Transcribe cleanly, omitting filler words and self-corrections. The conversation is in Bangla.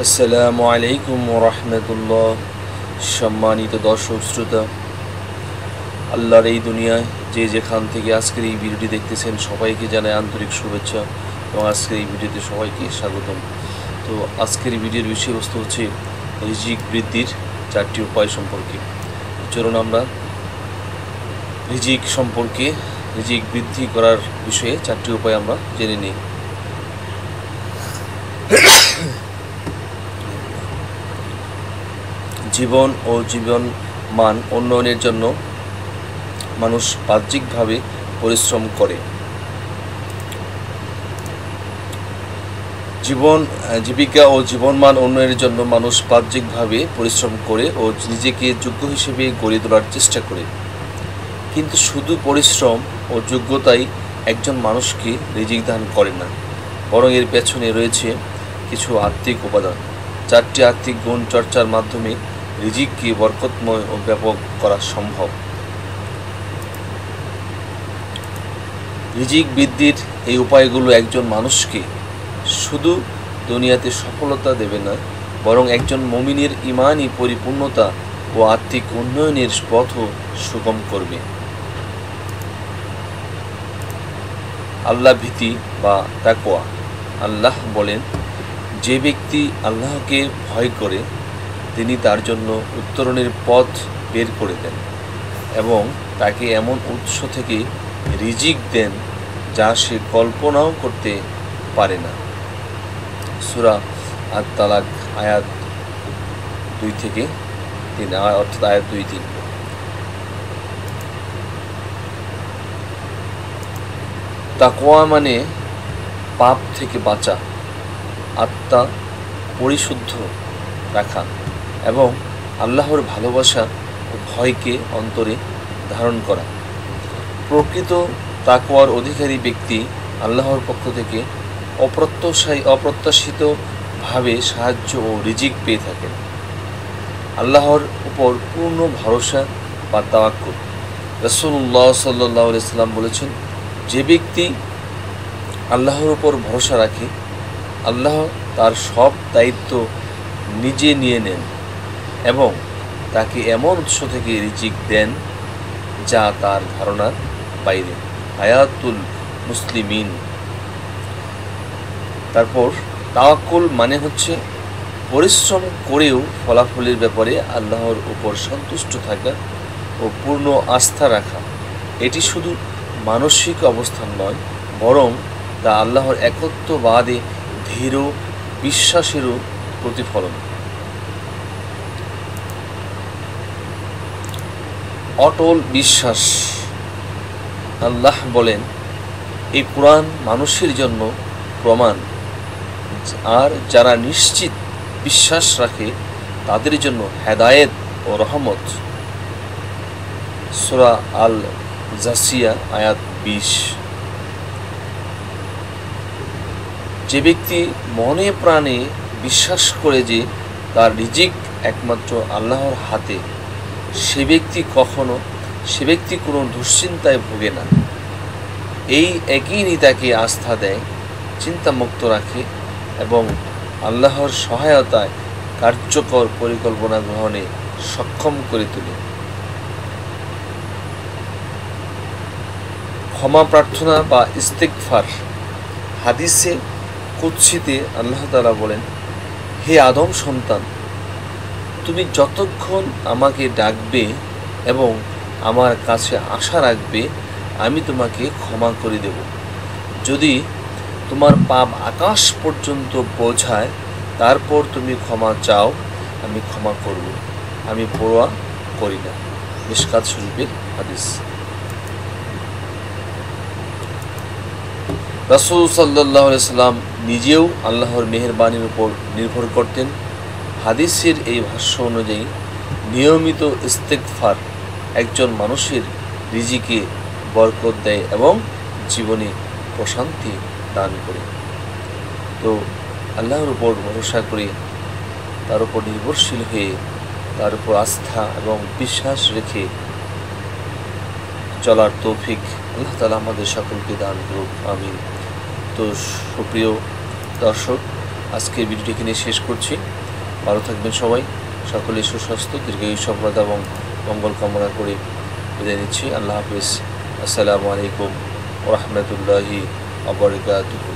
আসসালামু আলাইকুম রাহমাতুল্লাহ। সম্মানিত দর্শক শ্রোতা, আল্লাহর এই দুনিয়ায় যে যেখান থেকে আজকের এই ভিডিওটি দেখতেছেন সবাইকে জানাই আন্তরিক শুভেচ্ছা এবং আজকের এই ভিডিওতে সবাইকে স্বাগতম। তো আজকের এই ভিডিওর বিষয়বস্তু হচ্ছে রিজিক বৃদ্ধির 4টি উপায় সম্পর্কে। চলুন আমরা রিজিক বৃদ্ধি করার বিষয়ে 4টি উপায় আমরা জেনে নিই। জীবন ও জীবন মান উন্নয়নের জন্য মানুষ বাহ্যিকভাবে পরিশ্রম করে। জীবিকা ও জীবনমান উন্নয়নের জন্য মানুষ বাহ্যিকভাবে পরিশ্রম করে ও নিজেকে যোগ্য হিসেবে গড়ে তোলার চেষ্টা করে। কিন্তু শুধু পরিশ্রম ও যোগ্যতাই একজন মানুষকে রিজিক দান করে না, বরং এর পেছনে রয়েছে কিছু আত্মিক উপাদান। 4টি আত্মিক গুণ চর্চার মাধ্যমে রিজিককে বরকতময় ও ব্যাপক করা সম্ভব। রিজিক বৃদ্ধির এই উপায়গুলো একজন মানুষকে শুধু দুনিয়াতে সফলতা দেবে না, বরং একজন মুমিনের ঈমানি পরিপূর্ণতা ও আত্মিক উন্নয়নের পথও সুগম করবে। আল্লাহ ভীতি বা তাকওয়া। আল্লাহ বলেন, যে ব্যক্তি আল্লাহকে ভয় করে তিনি তার জন্য উত্তরণের পথ বের করে দেন এবং তাকে এমন উৎস থেকে রিজিক দেন যা সে কল্পনাও করতে পারে না। সূরা আত-তালাক আয়াত 2 থেকে 3, অর্থাৎ আয়াত 2-3। তাকওয়া মানে পাপ থেকে বাঁচা, আত্মা পরিশুদ্ধ রাখা এবং আল্লাহর ভালোবাসা ও ভয়কে অন্তরে ধারণ করা। প্রকৃত তাকওয়ার অধিকারী ব্যক্তি আল্লাহর পক্ষ থেকে অপ্রত্যাশিতভাবে সাহায্য ও রিজিক পেয়ে থাকেন। আল্লাহর উপর পূর্ণ ভরসা বা তাওয়াক্কুল। রাসূলুল্লাহ সাল্লাল্লাহু আলাইহি সাল্লাম বলেছেন, যে ব্যক্তি আল্লাহর উপর ভরসা রাখে আল্লাহ তার সব দায়িত্ব নিজে নিয়ে নেন এবং তাকে এমন উৎস থেকে রিজিক দেন যা তার ধারণার বাইরে। হায়াতুল মুসলিমিন। তারপর তাওয়াক্কুল মানে হচ্ছে পরিশ্রম করেও ফলাফলের ব্যাপারে আল্লাহর উপর সন্তুষ্ট থাকা ও পূর্ণ আস্থা রাখা। এটি শুধু মানসিক অবস্থান নয়, বরং তা আল্লাহর একত্ববাদে দৃঢ় বিশ্বাসেরও প্রতিফলন। অটল বিশ্বাস। আল্লাহ বলেন, এই কুরআন মানুষের জন্য প্রমাণ, আর যারা নিশ্চিত বিশ্বাস রাখে তাদের জন্য হেদায়েত ও রহমত। সূরা আল জাসিয়া আয়াত 20। যে ব্যক্তি মনে প্রাণে বিশ্বাস করে যে তার রিজিক একমাত্র আল্লাহর হাতে, সে ব্যক্তি কোনো দুশ্চিন্তায় ভোগে না। এই একই তাকে আস্থা দেয়, চিন্তামুক্ত রাখে এবং আল্লাহর সহায়তায় কার্যকর পরিকল্পনা গ্রহণে সক্ষম করে তোলে। ক্ষমা প্রার্থনা বা ইস্তিগফার। হাদিসে কুদসিতে আল্লাহ তাআলা বলেন, হে আদম সন্তান, তুমি যতক্ষণ আমাকে ডাকবে এবং আমার কাছে আশা রাখবে আমি তোমাকে ক্ষমা করে দেব। যদি তোমার পাপ আকাশ পর্যন্ত পৌঁছায় তারপর তুমি ক্ষমা চাও, আমি ক্ষমা করব, আমি পরোয়া করি না। মিশকাত শরীফের হাদিস। রাসূল সাল্লাল্লাহু আলাইহি সাল্লাম নিজেও আল্লাহর মেহেরবানির উপর নির্ভর করতেন। হাদিসের এই ভাষ্য অনুযায়ী নিয়মিত ইস্তিগফার একজন মানুষের রিজিকে বরকত দেয় এবং জীবনে প্রশান্তি দান করে। তো আল্লাহর উপর ভরসা করে, তার উপর নির্ভরশীল হয়ে, তার উপর আস্থা এবং বিশ্বাস রেখে চলার তৌফিক আল্লাহ তাআলা আমাদের সকলকে দান করুক, আমিন। তো সুপ্রিয় দর্শক, আজকের ভিডিওটি এখানে শেষ করছি। ভালো থাকবেন সবাই, সকলে সুস্বাস্থ্য, দীর্ঘায়ু, সফলতা এবং মঙ্গল কামনা করে বিদায় নিচ্ছি। আল্লাহ হাফিজ। আসসালামু আলাইকুম ওয়া রাহমাতুল্লাহি ওয়া বারাকাতুহু।